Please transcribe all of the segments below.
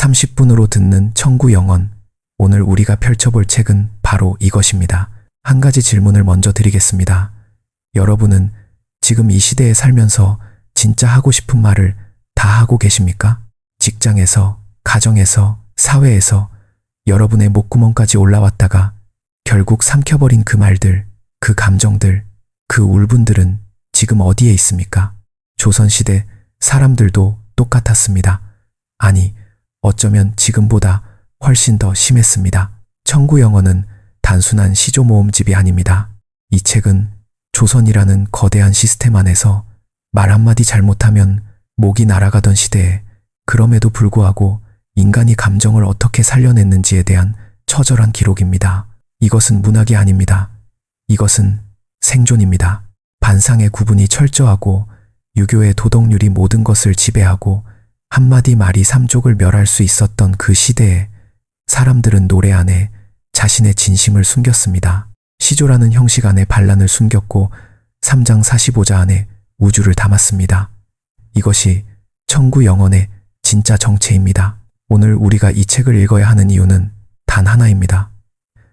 30분으로 듣는 천구 영원. 오늘 우리가 펼쳐볼 책은 바로 이것입니다. 한 가지 질문을 먼저 드리겠습니다. 여러분은 지금 이 시대에 살면서 진짜 하고 싶은 말을 다 하고 계십니까? 직장에서, 가정에서, 사회에서 여러분의 목구멍까지 올라왔다가 결국 삼켜버린 그 말들, 그 감정들, 그 울분들은 지금 어디에 있습니까? 조선시대 사람들도 똑같았습니다. 아니, 어쩌면 지금보다 훨씬 더 심했습니다. 천구 영원은 단순한 시조 모음집이 아닙니다. 이 책은 조선이라는 거대한 시스템 안에서 말 한마디 잘못하면 목이 날아가던 시대에 그럼에도 불구하고 인간이 감정을 어떻게 살려냈는지에 대한 처절한 기록입니다. 이것은 문학이 아닙니다. 이것은 생존입니다. 반상의 구분이 철저하고 유교의 도덕률이 모든 것을 지배하고 한마디 말이 삼족을 멸할 수 있었던 그 시대에 사람들은 노래 안에 자신의 진심을 숨겼습니다. 시조라는 형식 안에 반란을 숨겼고 3장 45자 안에 우주를 담았습니다. 이것이 천구 영원의 진짜 정체입니다. 오늘 우리가 이 책을 읽어야 하는 이유는 단 하나입니다.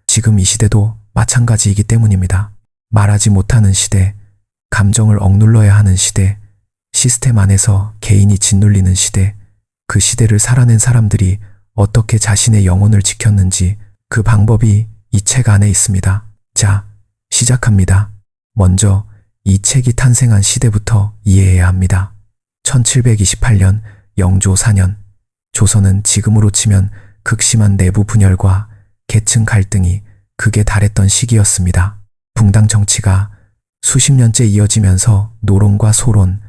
지금 이 시대도 마찬가지이기 때문입니다. 말하지 못하는 시대, 감정을 억눌러야 하는 시대, 시스템 안에서 개인이 짓눌리는 시대, 그 시대를 살아낸 사람들이 어떻게 자신의 영혼을 지켰는지 그 방법이 이 책 안에 있습니다. 자, 시작합니다. 먼저 이 책이 탄생한 시대부터 이해해야 합니다. 1728년 영조 4년, 조선은 지금으로 치면 극심한 내부 분열과 계층 갈등이 극에 달했던 시기였습니다. 붕당 정치가 수십 년째 이어지면서 노론과 소론,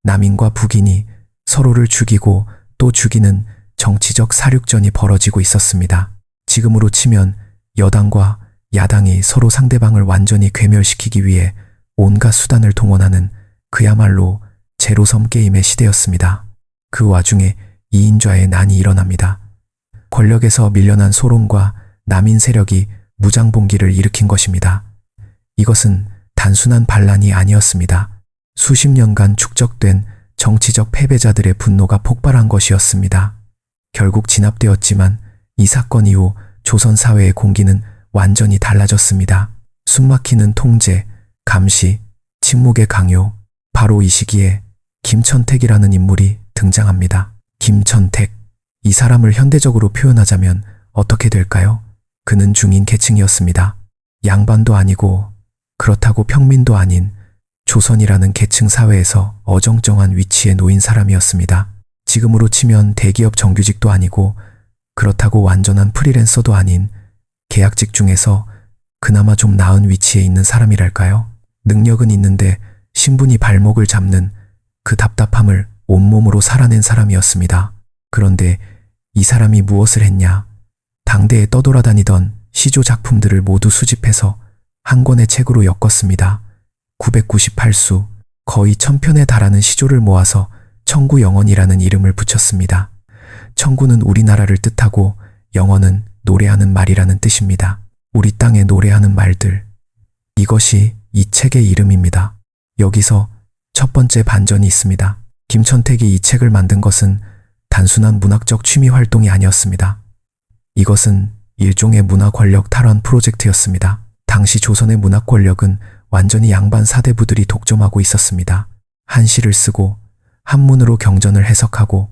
남인과 북인이 서로를 죽이고 또 죽이는 정치적 사륙전이 벌어지고 있었습니다. 지금으로 치면 여당과 야당이 서로 상대방을 완전히 괴멸시키기 위해 온갖 수단을 동원하는 그야말로 제로섬 게임의 시대였습니다. 그 와중에 이인좌의 난이 일어납니다. 권력에서 밀려난 소론과 남인 세력이 무장봉기를 일으킨 것입니다. 이것은 단순한 반란이 아니었습니다. 수십 년간 축적된 정치적 패배자들의 분노가 폭발한 것이었습니다. 결국 진압되었지만 이 사건 이후 조선 사회의 공기는 완전히 달라졌습니다. 숨막히는 통제, 감시, 침묵의 강요, 바로 이 시기에 김천택이라는 인물이 등장합니다. 김천택, 이 사람을 현대적으로 표현하자면 어떻게 될까요? 그는 중인 계층이었습니다. 양반도 아니고 그렇다고 평민도 아닌 조선이라는 계층 사회에서 어정쩡한 위치에 놓인 사람이었습니다. 지금으로 치면 대기업 정규직도 아니고 그렇다고 완전한 프리랜서도 아닌 계약직 중에서 그나마 좀 나은 위치에 있는 사람이랄까요? 능력은 있는데 신분이 발목을 잡는 그 답답함을 온몸으로 살아낸 사람이었습니다. 그런데 이 사람이 무엇을 했냐? 당대에 떠돌아다니던 시조 작품들을 모두 수집해서 한 권의 책으로 엮었습니다. 998수, 거의 1000편에 달하는 시조를 모아서 천구 영원이라는 이름을 붙였습니다. 천구는 우리나라를 뜻하고 영원은 노래하는 말이라는 뜻입니다. 우리 땅에 노래하는 말들. 이것이 이 책의 이름입니다. 여기서 첫 번째 반전이 있습니다. 김천택이 이 책을 만든 것은 단순한 문학적 취미 활동이 아니었습니다. 이것은 일종의 문화 권력 탈환 프로젝트였습니다. 당시 조선의 문학 권력은 완전히 양반 사대부들이 독점하고 있었습니다. 한시를 쓰고 한문으로 경전을 해석하고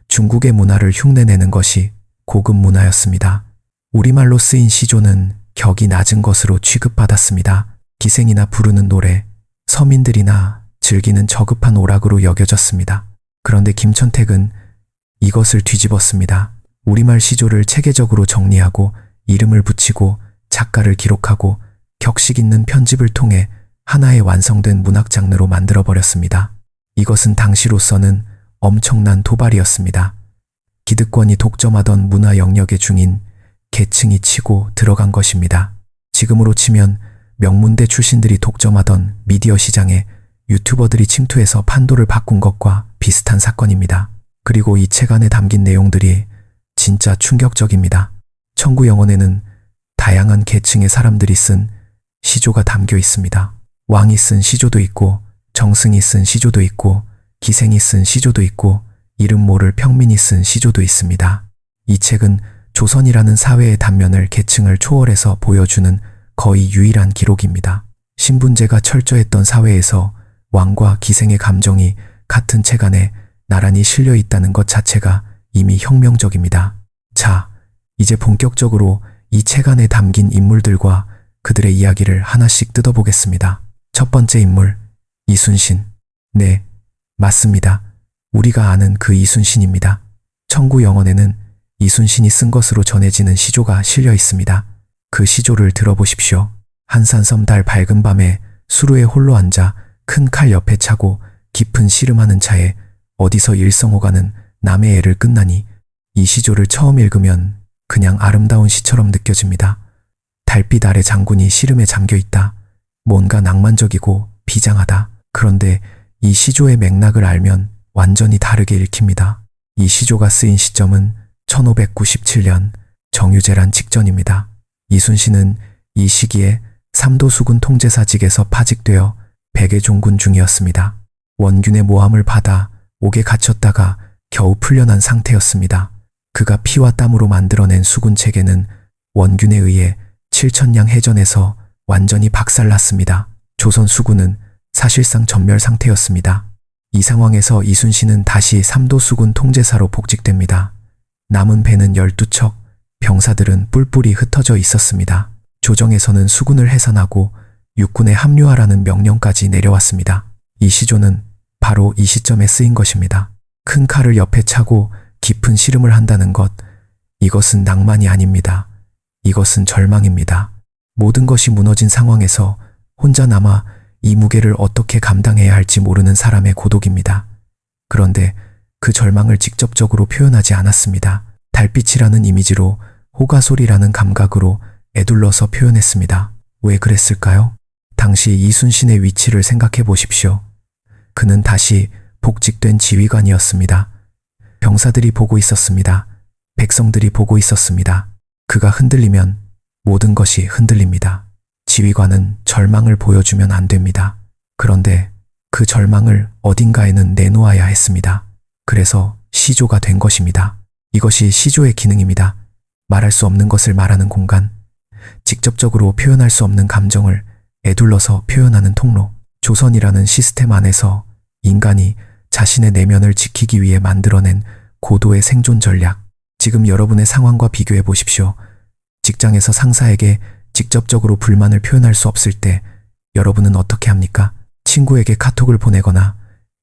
중국의 문화를 흉내내는 것이 고급 문화였습니다. 우리말로 쓰인 시조는 격이 낮은 것으로 취급받았습니다. 기생이나 부르는 노래, 서민들이나 즐기는 저급한 오락으로 여겨졌습니다. 그런데 김천택은 이것을 뒤집었습니다. 우리말 시조를 체계적으로 정리하고 이름을 붙이고 작가를 기록하고 격식 있는 편집을 통해 하나의 완성된 문학 장르로 만들어버렸습니다. 이것은 당시로서는 엄청난 도발이었습니다. 기득권이 독점하던 문화 영역의 중인 계층이 치고 들어간 것입니다. 지금으로 치면 명문대 출신들이 독점하던 미디어 시장에 유튜버들이 침투해서 판도를 바꾼 것과 비슷한 사건입니다. 그리고 이 책 안에 담긴 내용들이 진짜 충격적입니다. 천구 영원에는 다양한 계층의 사람들이 쓴 시조가 담겨 있습니다. 왕이 쓴 시조도 있고 정승이 쓴 시조도 있고 기생이 쓴 시조도 있고 이름 모를 평민이 쓴 시조도 있습니다. 이 책은 조선이라는 사회의 단면을 계층을 초월해서 보여주는 거의 유일한 기록입니다. 신분제가 철저했던 사회에서 왕과 기생의 감정이 같은 책 안에 나란히 실려 있다는 것 자체가 이미 혁명적입니다. 자, 이제 본격적으로 이 책 안에 담긴 인물들과 그들의 이야기를 하나씩 뜯어보겠습니다. 첫 번째 인물, 이순신. 네, 맞습니다. 우리가 아는 그 이순신입니다. 청구영원에는 이순신이 쓴 것으로 전해지는 시조가 실려 있습니다. 그 시조를 들어보십시오. 한산섬 달 밝은 밤에 수루에 홀로 앉아 큰 칼 옆에 차고 깊은 씨름하는 차에 어디서 일성호가는 남의 애를 끝나니. 이 시조를 처음 읽으면 그냥 아름다운 시처럼 느껴집니다. 달빛 아래 장군이 씨름에 잠겨 있다. 뭔가 낭만적이고 비장하다. 그런데 이 시조의 맥락을 알면 완전히 다르게 읽힙니다. 이 시조가 쓰인 시점은 1597년 정유재란 직전입니다. 이순신은 이 시기에 삼도수군 통제사직에서 파직되어 백의종군 중이었습니다. 원균의 모함을 받아 옥에 갇혔다가 겨우 풀려난 상태였습니다. 그가 피와 땀으로 만들어낸 수군 체계는 원균에 의해 7천량 해전에서 완전히 박살났습니다. 조선 수군은 사실상 전멸 상태였습니다. 이 상황에서 이순신은 다시 삼도수군 통제사로 복직됩니다. 남은 배는 12척, 병사들은 뿔뿔이 흩어져 있었습니다. 조정에서는 수군을 해산하고 육군에 합류하라는 명령까지 내려왔습니다. 이 시조는 바로 이 시점에 쓰인 것입니다. 큰 칼을 옆에 차고 깊은 씨름을 한다는 것, 이것은 낭만이 아닙니다. 이것은 절망입니다. 모든 것이 무너진 상황에서 혼자 남아 이 무게를 어떻게 감당해야 할지 모르는 사람의 고독입니다. 그런데 그 절망을 직접적으로 표현하지 않았습니다. 달빛이라는 이미지로 호가소리라는 감각으로 에둘러서 표현했습니다. 왜 그랬을까요? 당시 이순신의 위치를 생각해 보십시오. 그는 다시 복직된 지휘관이었습니다. 병사들이 보고 있었습니다. 백성들이 보고 있었습니다. 그가 흔들리면 모든 것이 흔들립니다. 지휘관은 절망을 보여주면 안 됩니다. 그런데 그 절망을 어딘가에는 내놓아야 했습니다. 그래서 시조가 된 것입니다. 이것이 시조의 기능입니다. 말할 수 없는 것을 말하는 공간, 직접적으로 표현할 수 없는 감정을 에둘러서 표현하는 통로. 조선이라는 시스템 안에서 인간이 자신의 내면을 지키기 위해 만들어낸 고도의 생존 전략. 지금 여러분의 상황과 비교해 보십시오. 직장에서 상사에게 직접적으로 불만을 표현할 수 없을 때 여러분은 어떻게 합니까? 친구에게 카톡을 보내거나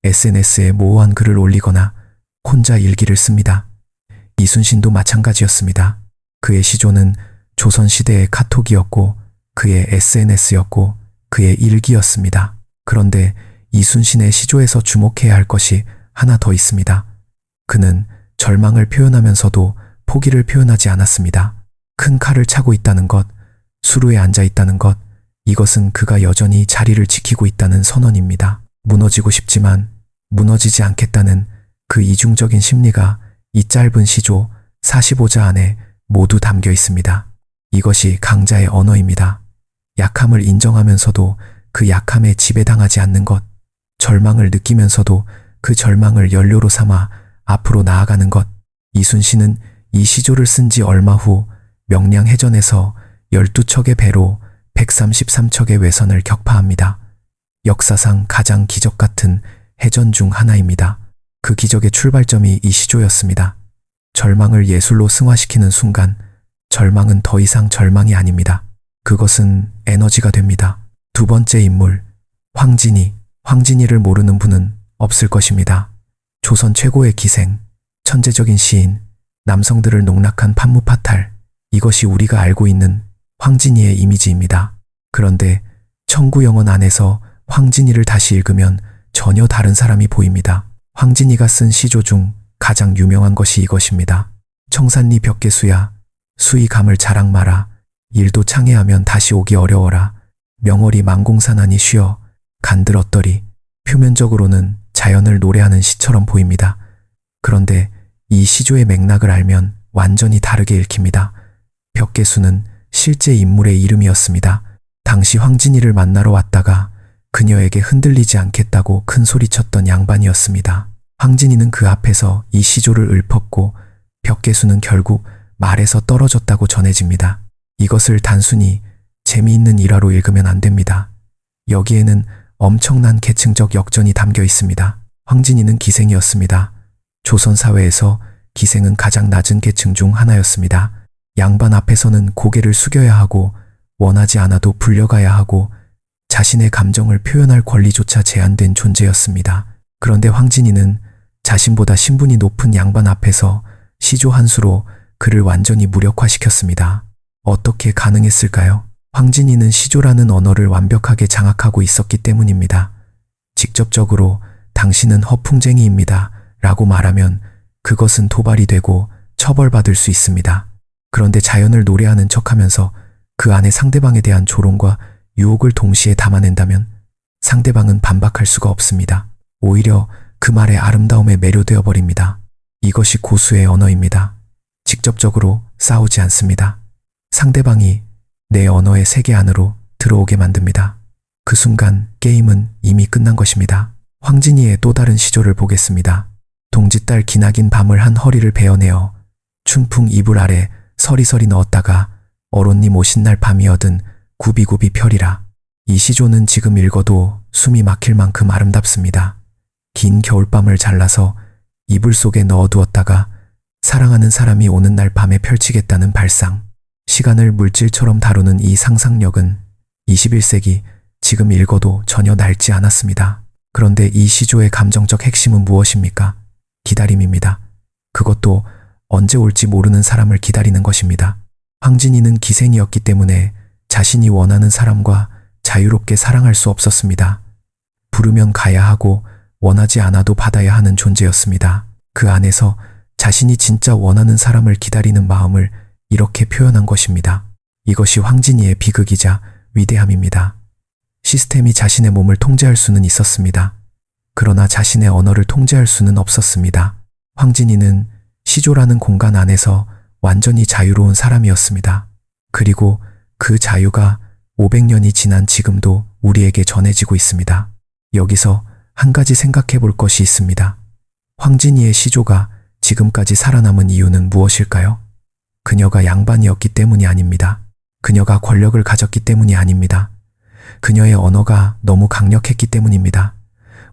SNS에 모호한 글을 올리거나 혼자 일기를 씁니다. 이순신도 마찬가지였습니다. 그의 시조는 조선시대의 카톡이었고 그의 SNS였고 그의 일기였습니다. 그런데 이순신의 시조에서 주목해야 할 것이 하나 더 있습니다. 그는 절망을 표현하면서도 포기를 표현하지 않았습니다. 큰 칼을 차고 있다는 것, 수루에 앉아 있다는 것, 이것은 그가 여전히 자리를 지키고 있다는 선언입니다. 무너지고 싶지만 무너지지 않겠다는 그 이중적인 심리가 이 짧은 시조 45자 안에 모두 담겨 있습니다. 이것이 강자의 언어입니다. 약함을 인정하면서도 그 약함에 지배당하지 않는 것, 절망을 느끼면서도 그 절망을 연료로 삼아 앞으로 나아가는 것. 이순신은 이 시조를 쓴 지 얼마 후 명량해전에서 12척의 배로 133척의 외선을 격파합니다. 역사상 가장 기적 같은 해전 중 하나입니다. 그 기적의 출발점이 이 시조였습니다. 절망을 예술로 승화시키는 순간 절망은 더 이상 절망이 아닙니다. 그것은 에너지가 됩니다. 두 번째 인물, 황진이. 황진이를 모르는 분은 없을 것입니다. 조선 최고의 기생, 천재적인 시인, 남성들을 농락한 판무파탈, 이것이 우리가 알고 있는 황진이의 이미지입니다. 그런데 청구영원 안에서 황진이를 다시 읽으면 전혀 다른 사람이 보입니다. 황진이가 쓴 시조 중 가장 유명한 것이 이것입니다. 청산리 벽계수야, 수이 감을 자랑 마라, 일도 창해하면 다시 오기 어려워라, 명월이 망공산하니 쉬어, 간들 어떠리. 표면적으로는 자연을 노래하는 시처럼 보입니다. 그런데 이 시조의 맥락을 알면 완전히 다르게 읽힙니다. 벽계수는 실제 인물의 이름이었습니다. 당시 황진이를 만나러 왔다가 그녀에게 흔들리지 않겠다고 큰 소리쳤던 양반이었습니다. 황진이는 그 앞에서 이 시조를 읊었고 벽계수는 결국 말에서 떨어졌다고 전해집니다. 이것을 단순히 재미있는 일화로 읽으면 안 됩니다. 여기에는 엄청난 계층적 역전이 담겨 있습니다. 황진이는 기생이었습니다. 조선 사회에서 기생은 가장 낮은 계층 중 하나였습니다. 양반 앞에서는 고개를 숙여야 하고 원하지 않아도 불려가야 하고 자신의 감정을 표현할 권리조차 제한된 존재였습니다. 그런데 황진이는 자신보다 신분이 높은 양반 앞에서 시조 한 수로 그를 완전히 무력화시켰습니다. 어떻게 가능했을까요? 황진이는 시조라는 언어를 완벽하게 장악하고 있었기 때문입니다. 직접적으로 당신은 허풍쟁이입니다 라고 말하면 그것은 도발이 되고 처벌받을 수 있습니다. 그런데 자연을 노래하는 척하면서 그 안에 상대방에 대한 조롱과 유혹을 동시에 담아낸다면 상대방은 반박할 수가 없습니다. 오히려 그 말의 아름다움에 매료되어 버립니다. 이것이 고수의 언어입니다. 직접적으로 싸우지 않습니다. 상대방이 내 언어의 세계 안으로 들어오게 만듭니다. 그 순간 게임은 이미 끝난 것입니다. 황진이의 또 다른 시조를 보겠습니다. 동짓달 기나긴 밤을 한 허리를 베어내어 춘풍 이불 아래 서리서리 넣었다가 어론님 오신 날 밤이어든 구비구비 펴리라. 이 시조는 지금 읽어도 숨이 막힐 만큼 아름답습니다. 긴 겨울밤을 잘라서 이불 속에 넣어두었다가 사랑하는 사람이 오는 날 밤에 펼치겠다는 발상. 시간을 물질처럼 다루는 이 상상력은 21세기 지금 읽어도 전혀 낡지 않았습니다. 그런데 이 시조의 감정적 핵심은 무엇입니까? 기다림입니다. 그것도 언제 올지 모르는 사람을 기다리는 것입니다. 황진이는 기생이었기 때문에 자신이 원하는 사람과 자유롭게 사랑할 수 없었습니다. 부르면 가야 하고 원하지 않아도 받아야 하는 존재였습니다. 그 안에서 자신이 진짜 원하는 사람을 기다리는 마음을 이렇게 표현한 것입니다. 이것이 황진이의 비극이자 위대함입니다. 시스템이 자신의 몸을 통제할 수는 있었습니다. 그러나 자신의 언어를 통제할 수는 없었습니다. 황진이는 시조라는 공간 안에서 완전히 자유로운 사람이었습니다. 그리고 그 자유가 500년이 지난 지금도 우리에게 전해지고 있습니다. 여기서 한 가지 생각해 볼 것이 있습니다. 황진이의 시조가 지금까지 살아남은 이유는 무엇일까요? 그녀가 양반이었기 때문이 아닙니다. 그녀가 권력을 가졌기 때문이 아닙니다. 그녀의 언어가 너무 강력했기 때문입니다.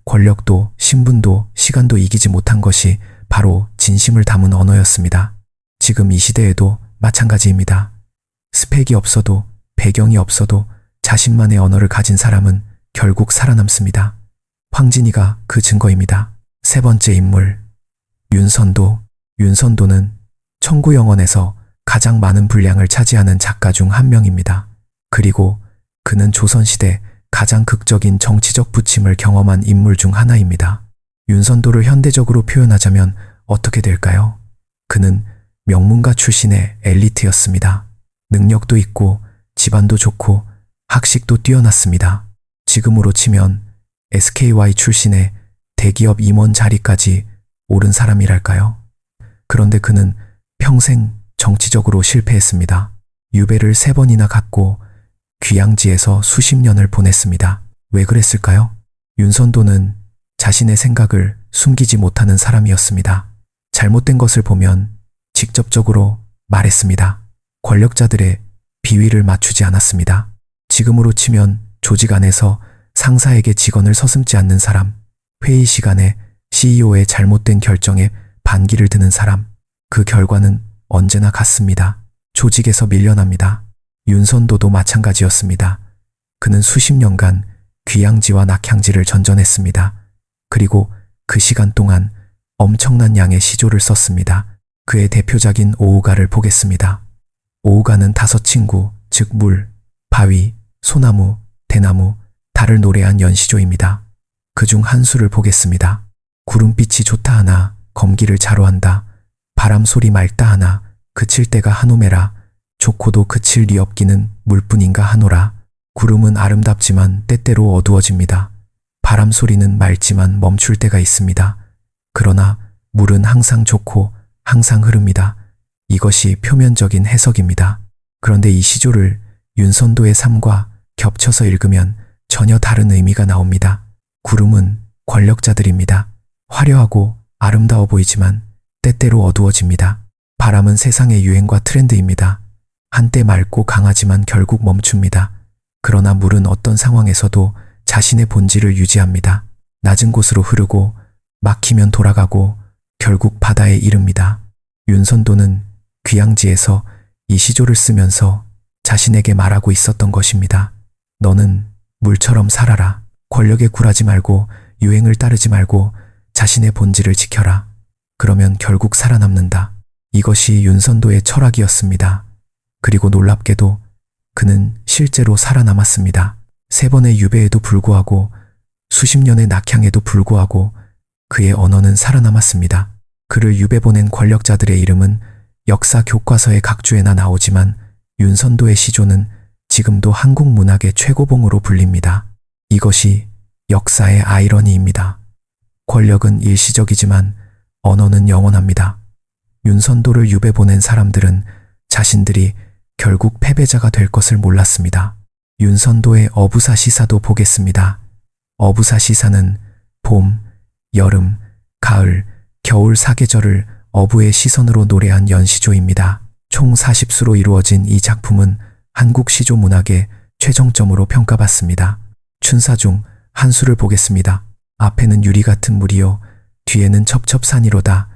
권력도 신분도 시간도 이기지 못한 것이 바로 진심을 담은 언어였습니다. 지금 이 시대에도 마찬가지입니다. 스펙이 없어도 배경이 없어도 자신만의 언어를 가진 사람은 결국 살아남습니다. 황진이가 그 증거입니다. 세 번째 인물, 윤선도. 윤선도는 청구영원에서 가장 많은 분량을 차지하는 작가 중 한 명입니다. 그리고 그는 조선시대 가장 극적인 정치적 부침을 경험한 인물 중 하나입니다. 윤선도를 현대적으로 표현하자면 어떻게 될까요? 그는 명문가 출신의 엘리트였습니다. 능력도 있고 집안도 좋고 학식도 뛰어났습니다. 지금으로 치면 SKY 출신의 대기업 임원 자리까지 오른 사람이랄까요? 그런데 그는 평생 정치적으로 실패했습니다. 유배를 3번이나 갔고 귀양지에서 수십 년을 보냈습니다. 왜 그랬을까요? 윤선도는 자신의 생각을 숨기지 못하는 사람이었습니다. 잘못된 것을 보면 직접적으로 말했습니다. 권력자들의 비위를 맞추지 않았습니다. 지금으로 치면 조직 안에서 상사에게 직언을 서슴지 않는 사람, 회의 시간에 CEO의 잘못된 결정에 반기를 드는 사람, 그 결과는 언제나 같습니다. 조직에서 밀려납니다. 윤선도도 마찬가지였습니다. 그는 수십 년간 귀양지와 낙향지를 전전했습니다. 그리고 그 시간 동안 엄청난 양의 시조를 썼습니다. 그의 대표작인 오우가를 보겠습니다. 오우가는 5친구, 즉 물, 바위, 소나무, 대나무, 달을 노래한 연시조입니다. 그중 한 수를 보겠습니다. 구름빛이 좋다 하나 검기를 자로한다. 바람 소리 맑다 하나 그칠 때가 한오매라. 좋고도 그칠 리 없기는 물뿐인가 하노라. 구름은 아름답지만 때때로 어두워집니다. 바람 소리는 맑지만 멈출 때가 있습니다. 그러나 물은 항상 좋고 항상 흐릅니다. 이것이 표면적인 해석입니다. 그런데 이 시조를 윤선도의 삶과 겹쳐서 읽으면 전혀 다른 의미가 나옵니다. 구름은 권력자들입니다. 화려하고 아름다워 보이지만 때때로 어두워집니다. 바람은 세상의 유행과 트렌드입니다. 한때 맑고 강하지만 결국 멈춥니다. 그러나 물은 어떤 상황에서도 자신의 본질을 유지합니다. 낮은 곳으로 흐르고 막히면 돌아가고 결국 바다에 이릅니다. 윤선도는 귀향지에서 이 시조를 쓰면서 자신에게 말하고 있었던 것입니다. 너는 물처럼 살아라. 권력에 굴하지 말고 유행을 따르지 말고 자신의 본질을 지켜라. 그러면 결국 살아남는다. 이것이 윤선도의 철학이었습니다. 그리고 놀랍게도 그는 실제로 살아남았습니다. 3번의 유배에도 불구하고 수십 년의 낙향에도 불구하고 그의 언어는 살아남았습니다. 그를 유배 보낸 권력자들의 이름은 역사 교과서의 각주에나 나오지만 윤선도의 시조는 지금도 한국 문학의 최고봉으로 불립니다. 이것이 역사의 아이러니입니다. 권력은 일시적이지만 언어는 영원합니다. 윤선도를 유배 보낸 사람들은 자신들이 결국 패배자가 될 것을 몰랐습니다. 윤선도의 어부사 시사도 보겠습니다. 어부사 시사는 봄, 여름, 가을, 겨울 4계절을 어부의 시선으로 노래한 연시조입니다. 총 40수로 이루어진 이 작품은 한국 시조 문학의 최정점으로 평가받습니다. 춘사 중 한 수를 보겠습니다. 앞에는 유리 같은 물이요 뒤에는 첩첩산이로다.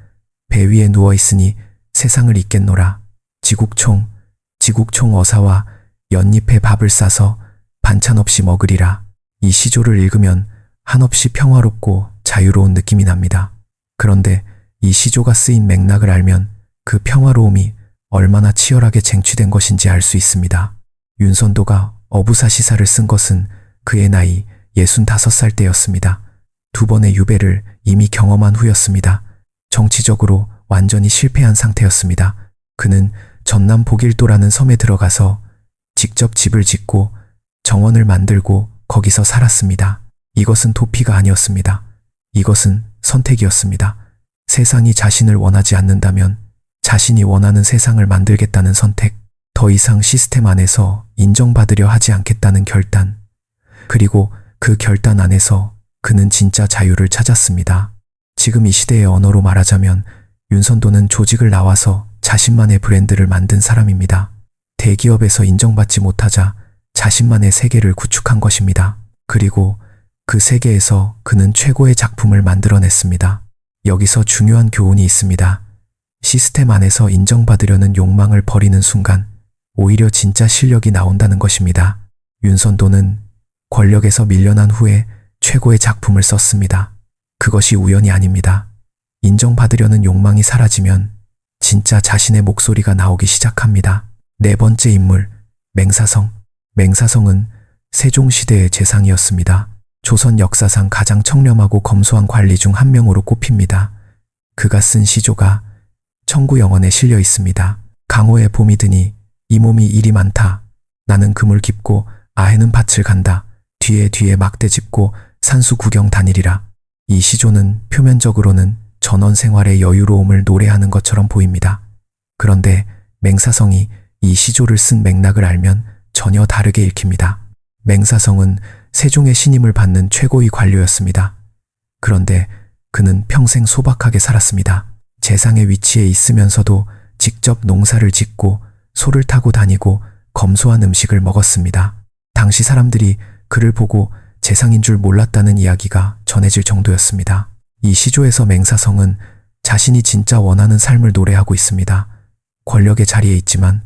배 위에 누워있으니 세상을 잊겠노라. 지국총 어사와 연잎에 밥을 싸서 반찬 없이 먹으리라. 이 시조를 읽으면 한없이 평화롭고 자유로운 느낌이 납니다. 그런데 이 시조가 쓰인 맥락을 알면 그 평화로움이 얼마나 치열하게 쟁취된 것인지 알 수 있습니다. 윤선도가 어부사 시사를 쓴 것은 그의 나이 65살 때였습니다. 2번의 유배를 이미 경험한 후였습니다. 정치적으로 완전히 실패한 상태였습니다. 그는 전남 복일도라는 섬에 들어가서 직접 집을 짓고 정원을 만들고 거기서 살았습니다. 이것은 도피가 아니었습니다. 이것은 선택이었습니다. 세상이 자신을 원하지 않는다면 자신이 원하는 세상을 만들겠다는 선택, 더 이상 시스템 안에서 인정받으려 하지 않겠다는 결단, 그리고 그 결단 안에서 그는 진짜 자유를 찾았습니다. 지금 이 시대의 언어로 말하자면 윤선도는 조직을 나와서 자신만의 브랜드를 만든 사람입니다. 대기업에서 인정받지 못하자 자신만의 세계를 구축한 것입니다. 그리고 그 세계에서 그는 최고의 작품을 만들어냈습니다. 여기서 중요한 교훈이 있습니다. 시스템 안에서 인정받으려는 욕망을 버리는 순간 오히려 진짜 실력이 나온다는 것입니다. 윤선도는 권력에서 밀려난 후에 최고의 작품을 썼습니다. 그것이 우연이 아닙니다. 인정받으려는 욕망이 사라지면 진짜 자신의 목소리가 나오기 시작합니다. 4번째 인물, 맹사성. 맹사성은 세종시대의 재상이었습니다. 조선 역사상 가장 청렴하고 검소한 관리 중 한 명으로 꼽힙니다. 그가 쓴 시조가 청구영언에 실려 있습니다. 강호의 봄이 드니 이 몸이 일이 많다. 나는 그물 깊고 아해는 밭을 간다. 뒤에 막대 짚고 산수 구경 다니리라. 이 시조는 표면적으로는 전원 생활의 여유로움을 노래하는 것처럼 보입니다. 그런데 맹사성이 이 시조를 쓴 맥락을 알면 전혀 다르게 읽힙니다. 맹사성은 세종의 신임을 받는 최고위 관료였습니다. 그런데 그는 평생 소박하게 살았습니다. 재상의 위치에 있으면서도 직접 농사를 짓고 소를 타고 다니고 검소한 음식을 먹었습니다. 당시 사람들이 그를 보고 재상인 줄 몰랐다는 이야기가 전해질 정도였습니다. 이 시조에서 맹사성은 자신이 진짜 원하는 삶을 노래하고 있습니다. 권력의 자리에 있지만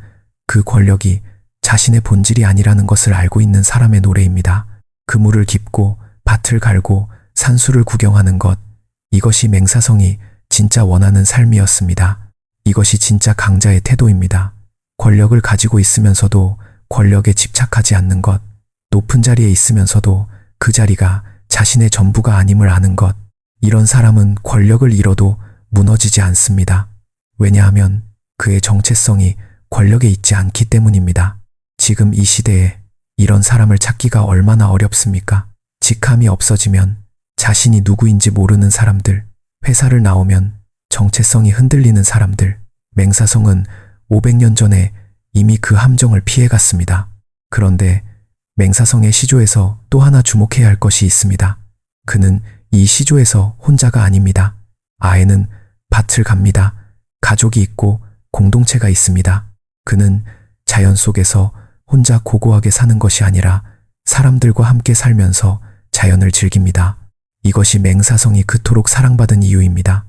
그 권력이 자신의 본질이 아니라는 것을 알고 있는 사람의 노래입니다. 그물을 깁고 밭을 갈고 산수를 구경하는 것, 이것이 맹사성이 진짜 원하는 삶이었습니다. 이것이 진짜 강자의 태도입니다. 권력을 가지고 있으면서도 권력에 집착하지 않는 것, 높은 자리에 있으면서도 그 자리가 자신의 전부가 아님을 아는 것, 이런 사람은 권력을 잃어도 무너지지 않습니다. 왜냐하면 그의 정체성이 권력에 있지 않기 때문입니다. 지금 이 시대에 이런 사람을 찾기가 얼마나 어렵습니까? 직함이 없어지면 자신이 누구인지 모르는 사람들, 회사를 나오면 정체성이 흔들리는 사람들, 맹사성은 500년 전에 이미 그 함정을 피해갔습니다. 그런데 맹사성의 시조에서 또 하나 주목해야 할 것이 있습니다. 그는 이 시조에서 혼자가 아닙니다. 아해는 밭을 갑니다. 가족이 있고 공동체가 있습니다. 그는 자연 속에서 혼자 고고하게 사는 것이 아니라 사람들과 함께 살면서 자연을 즐깁니다. 이것이 맹사성이 그토록 사랑받은 이유입니다.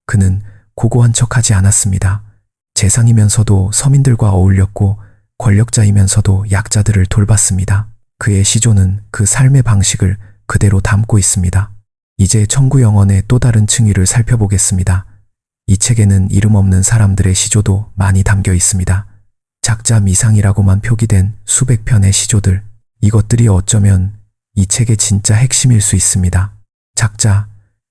그는 고고한 척하지 않았습니다. 재상이면서도 서민들과 어울렸고 권력자이면서도 약자들을 돌봤습니다. 그의 시조는 그 삶의 방식을 그대로 담고 있습니다. 이제 청구영언의 또 다른 층위를 살펴보겠습니다. 이 책에는 이름 없는 사람들의 시조도 많이 담겨 있습니다. 작자 미상이라고만 표기된 수백 편의 시조들, 이것들이 어쩌면 이 책의 진짜 핵심일 수 있습니다. 작자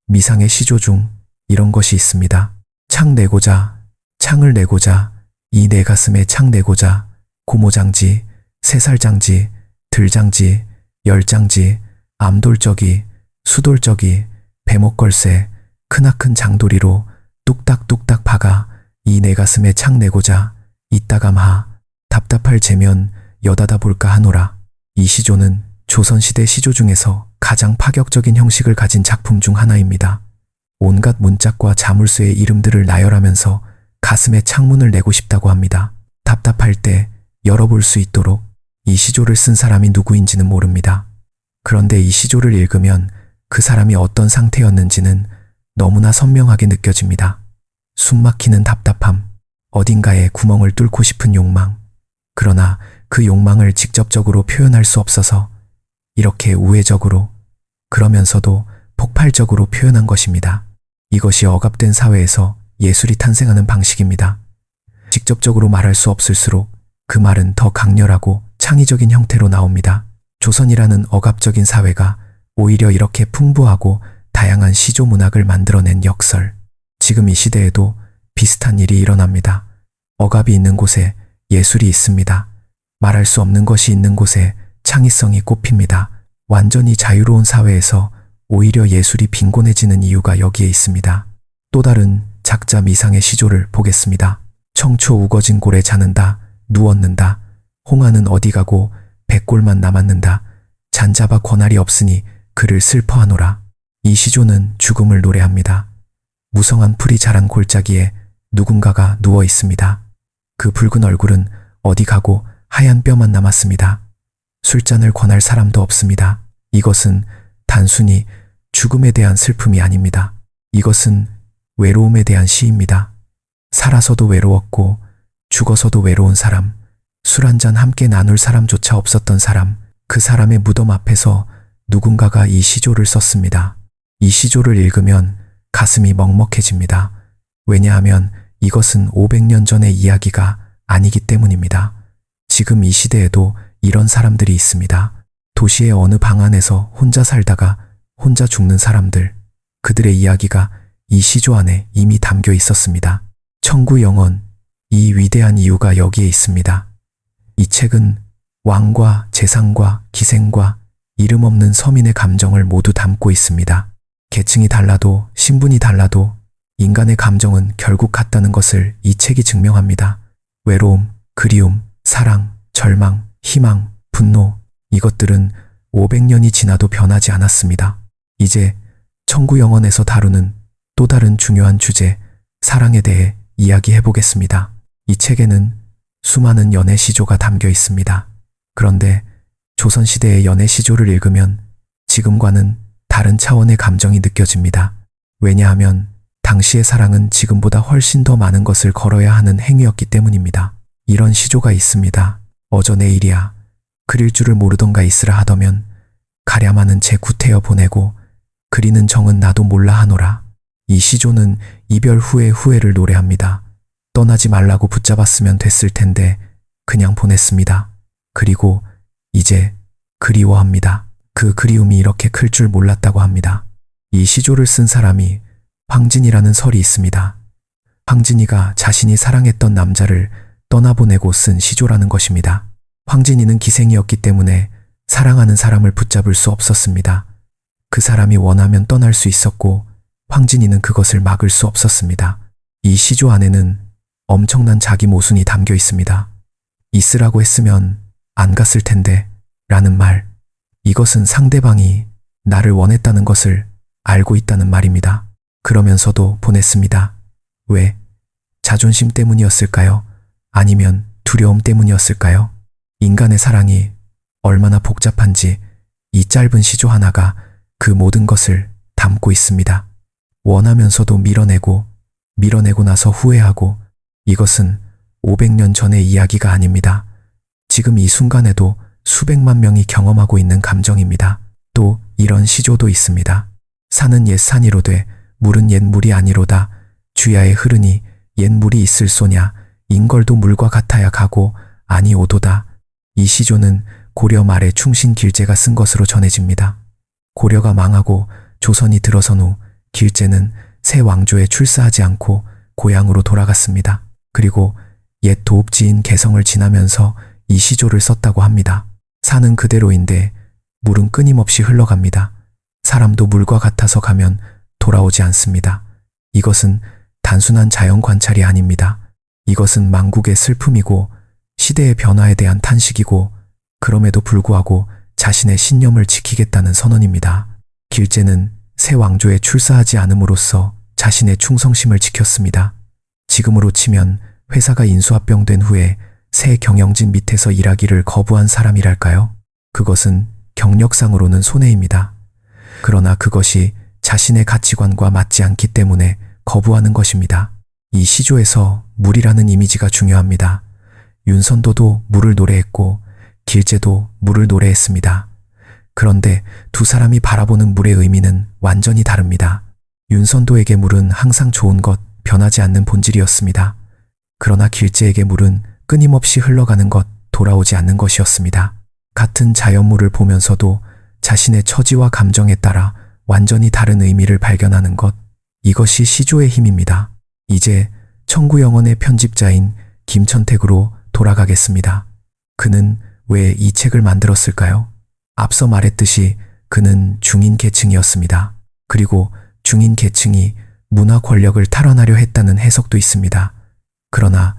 미상의 시조 중 이런 것이 있습니다. 창 내고자, 창을 내고자, 이 내 가슴에 창 내고자, 고모장지, 새살장지, 들장지, 열장지, 암돌적이, 수돌적이, 배목걸새, 크나큰 장도리로 뚝딱뚝딱 박아 이 내 가슴에 창 내고자, 이따감하, 답답할 재면 여다다 볼까 하노라. 이 시조는 조선시대 시조 중에서 가장 파격적인 형식을 가진 작품 중 하나입니다. 온갖 문짝과 자물쇠의 이름들을 나열하면서 가슴에 창문을 내고 싶다고 합니다. 답답할 때 열어볼 수 있도록. 이 시조를 쓴 사람이 누구인지는 모릅니다. 그런데 이 시조를 읽으면 그 사람이 어떤 상태였는지는 너무나 선명하게 느껴집니다. 숨막히는 답답함, 어딘가에 구멍을 뚫고 싶은 욕망. 그러나 그 욕망을 직접적으로 표현할 수 없어서 이렇게 우회적으로, 그러면서도 폭발적으로 표현한 것입니다. 이것이 억압된 사회에서 예술이 탄생하는 방식입니다. 직접적으로 말할 수 없을수록 그 말은 더 강렬하고 창의적인 형태로 나옵니다. 조선이라는 억압적인 사회가 오히려 이렇게 풍부하고 다양한 시조 문학을 만들어낸 역설. 지금 이 시대에도 비슷한 일이 일어납니다. 억압이 있는 곳에 예술이 있습니다. 말할 수 없는 것이 있는 곳에 창의성이 꽃핍니다. 완전히 자유로운 사회에서 오히려 예술이 빈곤해지는 이유가 여기에 있습니다. 또 다른 작자 미상의 시조를 보겠습니다. 청초 우거진 골에 자는다. 누웠는다. 홍아는 어디 가고 백골만 남았는다. 잔잡아 권할이 없으니 그를 슬퍼하노라. 이 시조는 죽음을 노래합니다. 무성한 풀이 자란 골짜기에 누군가가 누워 있습니다. 그 붉은 얼굴은 어디 가고 하얀 뼈만 남았습니다. 술잔을 권할 사람도 없습니다. 이것은 단순히 죽음에 대한 슬픔이 아닙니다. 이것은 외로움에 대한 시입니다. 살아서도 외로웠고 죽어서도 외로운 사람, 술 한잔 함께 나눌 사람조차 없었던 사람, 그 사람의 무덤 앞에서 누군가가 이 시조를 썼습니다. 이 시조를 읽으면 가슴이 먹먹해집니다. 왜냐하면 이것은 500년 전의 이야기가 아니기 때문입니다. 지금 이 시대에도 이런 사람들이 있습니다. 도시의 어느 방 안에서 혼자 살다가 혼자 죽는 사람들, 그들의 이야기가 이 시조 안에 이미 담겨 있었습니다. 청구영언, 이 위대한 이유가 여기에 있습니다. 이 책은 왕과 재상과 기생과 이름 없는 서민의 감정을 모두 담고 있습니다. 계층이 달라도 신분이 달라도 인간의 감정은 결국 같다는 것을 이 책이 증명합니다. 외로움, 그리움, 사랑, 절망, 희망, 분노, 이것들은 500년이 지나도 변하지 않았습니다. 이제 청구영언에서 다루는 또 다른 중요한 주제, 사랑에 대해 이야기해 보겠습니다. 이 책에는 수많은 연애 시조가 담겨 있습니다. 그런데 조선시대의 연애 시조를 읽으면 지금과는 다른 차원의 감정이 느껴집니다. 왜냐하면 당시의 사랑은 지금보다 훨씬 더 많은 것을 걸어야 하는 행위였기 때문입니다. 이런 시조가 있습니다. 어저 내일이야. 그릴 줄을 모르던가 있으라 하더면 가랴마는 제 구태여 보내고 그리는 정은 나도 몰라 하노라. 이 시조는 이별 후의 후회를 노래합니다. 떠나지 말라고 붙잡았으면 됐을 텐데 그냥 보냈습니다. 그리고 이제 그리워합니다. 그 그리움이 이렇게 클 줄 몰랐다고 합니다. 이 시조를 쓴 사람이 황진이라는 설이 있습니다. 황진이가 자신이 사랑했던 남자를 떠나보내고 쓴 시조라는 것입니다. 황진이는 기생이었기 때문에 사랑하는 사람을 붙잡을 수 없었습니다. 그 사람이 원하면 떠날 수 있었고 황진이는 그것을 막을 수 없었습니다. 이 시조 안에는 엄청난 자기 모순이 담겨 있습니다. 있으라고 했으면 안 갔을 텐데 라는 말, 이것은 상대방이 나를 원했다는 것을 알고 있다는 말입니다. 그러면서도 보냈습니다. 왜? 자존심 때문이었을까요? 아니면 두려움 때문이었을까요? 인간의 사랑이 얼마나 복잡한지 이 짧은 시조 하나가 그 모든 것을 담고 있습니다. 원하면서도 밀어내고 나서 후회하고, 이것은 500년 전의 이야기가 아닙니다. 지금 이 순간에도 수백만 명이 경험하고 있는 감정입니다. 또 이런 시조도 있습니다. 산은 옛 산이로되 물은 옛 물이 아니로다. 주야에 흐르니 옛 물이 있을 소냐. 인걸도 물과 같아야 가고 아니 오도다. 이 시조는 고려 말에 충신 길제가 쓴 것으로 전해집니다. 고려가 망하고 조선이 들어선 후 길제는 새 왕조에 출사하지 않고 고향으로 돌아갔습니다. 그리고 옛 도읍지인 개성을 지나면서 이 시조를 썼다고 합니다. 산은 그대로인데 물은 끊임없이 흘러갑니다. 사람도 물과 같아서 가면 돌아오지 않습니다. 이것은 단순한 자연 관찰이 아닙니다. 이것은 망국의 슬픔이고 시대의 변화에 대한 탄식이고, 그럼에도 불구하고 자신의 신념을 지키겠다는 선언입니다. 길제는 새 왕조에 출사하지 않음으로써 자신의 충성심을 지켰습니다. 지금으로 치면 회사가 인수합병된 후에 새 경영진 밑에서 일하기를 거부한 사람이랄까요? 그것은 경력상으로는 손해입니다. 그러나 그것이 자신의 가치관과 맞지 않기 때문에 거부하는 것입니다. 이 시조에서 물이라는 이미지가 중요합니다. 윤선도도 물을 노래했고 길제도 물을 노래했습니다. 그런데 두 사람이 바라보는 물의 의미는 완전히 다릅니다. 윤선도에게 물은 항상 좋은 것, 변하지 않는 본질이었습니다. 그러나 길제에게 물은 끊임없이 흘러가는 것, 돌아오지 않는 것이었습니다. 같은 자연물을 보면서도 자신의 처지와 감정에 따라 완전히 다른 의미를 발견하는 것, 이것이 시조의 힘입니다. 이제 청구영원의 편집자인 김천택으로 돌아가겠습니다. 그는 왜 이 책을 만들었을까요? 앞서 말했듯이 그는 중인 계층이었습니다. 그리고 중인 계층이 문화 권력을 탈환하려 했다는 해석도 있습니다. 그러나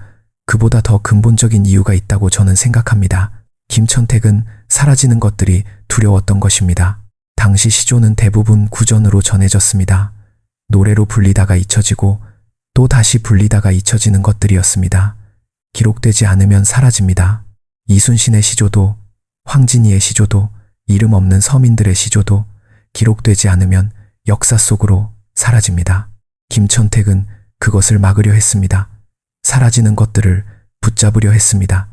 그보다 더 근본적인 이유가 있다고 저는 생각합니다. 김천택은 사라지는 것들이 두려웠던 것입니다. 당시 시조는 대부분 구전으로 전해졌습니다. 노래로 불리다가 잊혀지고 또 다시 불리다가 잊혀지는 것들이었습니다. 기록되지 않으면 사라집니다. 이순신의 시조도, 황진이의 시조도, 이름 없는 서민들의 시조도 기록되지 않으면 역사 속으로 사라집니다. 김천택은 그것을 막으려 했습니다. 사라지는 것들을 붙잡으려 했습니다.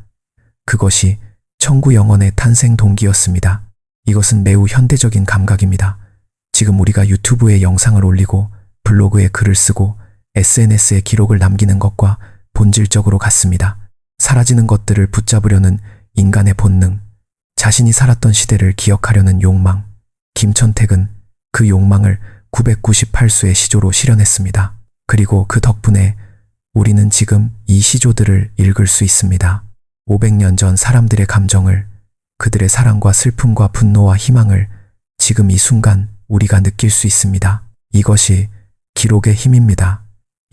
그것이 청구영원의 탄생 동기였습니다. 이것은 매우 현대적인 감각입니다. 지금 우리가 유튜브에 영상을 올리고 블로그에 글을 쓰고 SNS에 기록을 남기는 것과 본질적으로 같습니다. 사라지는 것들을 붙잡으려는 인간의 본능, 자신이 살았던 시대를 기억하려는 욕망. 김천택은 그 욕망을 998수의 시조로 실현했습니다. 그리고 그 덕분에 우리는 지금 이 시조들을 읽을 수 있습니다. 500년 전 사람들의 감정을, 그들의 사랑과 슬픔과 분노와 희망을 지금 이 순간 우리가 느낄 수 있습니다. 이것이 기록의 힘입니다.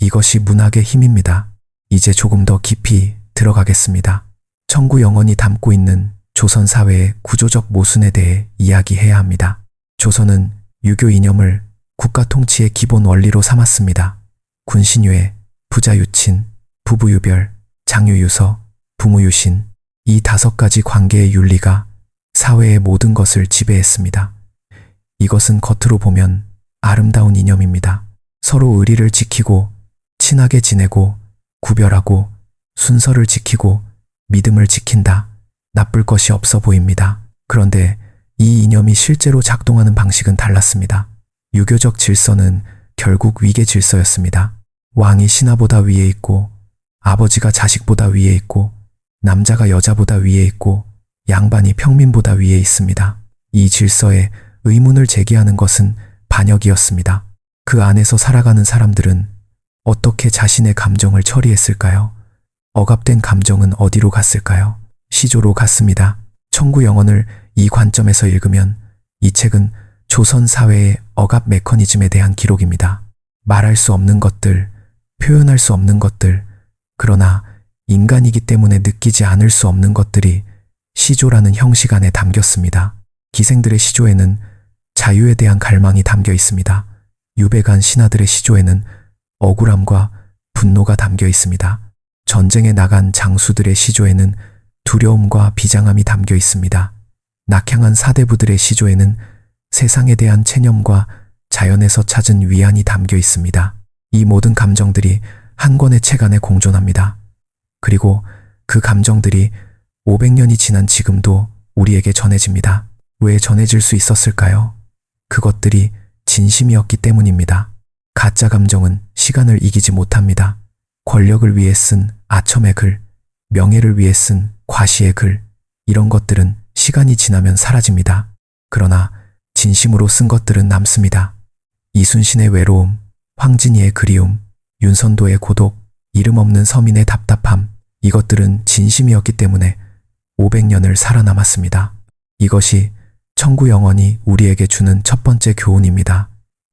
이것이 문학의 힘입니다. 이제 조금 더 깊이 들어가겠습니다. 청구영원이 담고 있는 조선 사회의 구조적 모순에 대해 이야기해야 합니다. 조선은 유교 이념을 국가 통치의 기본 원리로 삼았습니다. 군신유예, 부자유친, 부부유별, 장유유서, 부무유신, 이 5가지 관계의 윤리가 사회의 모든 것을 지배했습니다. 이것은 겉으로 보면 아름다운 이념입니다. 서로 의리를 지키고 친하게 지내고 구별하고 순서를 지키고 믿음을 지킨다. 나쁠 것이 없어 보입니다. 그런데 이 이념이 실제로 작동하는 방식은 달랐습니다. 유교적 질서는 결국 위계 질서였습니다. 왕이 신하보다 위에 있고 아버지가 자식보다 위에 있고 남자가 여자보다 위에 있고 양반이 평민보다 위에 있습니다. 이 질서에 의문을 제기하는 것은 반역이었습니다. 그 안에서 살아가는 사람들은 어떻게 자신의 감정을 처리했을까요? 억압된 감정은 어디로 갔을까요? 시조로 갔습니다. 청구영원을 이 관점에서 읽으면 이 책은 조선 사회의 억압 메커니즘에 대한 기록입니다. 말할 수 없는 것들, 표현할 수 없는 것들, 그러나 인간이기 때문에 느끼지 않을 수 없는 것들이 시조라는 형식 안에 담겼습니다. 기생들의 시조에는 자유에 대한 갈망이 담겨 있습니다. 유배간 신하들의 시조에는 억울함과 분노가 담겨 있습니다. 전쟁에 나간 장수들의 시조에는 두려움과 비장함이 담겨 있습니다. 낙향한 사대부들의 시조에는 세상에 대한 체념과 자연에서 찾은 위안이 담겨 있습니다. 이 모든 감정들이 한 권의 책 안에 공존합니다. 그리고 그 감정들이 500년이 지난 지금도 우리에게 전해집니다. 왜 전해질 수 있었을까요? 그것들이 진심이었기 때문입니다. 가짜 감정은 시간을 이기지 못합니다. 권력을 위해 쓴 아첨의 글, 명예를 위해 쓴 과시의 글, 이런 것들은 시간이 지나면 사라집니다. 그러나 진심으로 쓴 것들은 남습니다. 이순신의 외로움, 황진이의 그리움, 윤선도의 고독, 이름 없는 서민의 답답함, 이것들은 진심이었기 때문에 500년을 살아남았습니다. 이것이 청구 영원이 우리에게 주는 첫 번째 교훈입니다.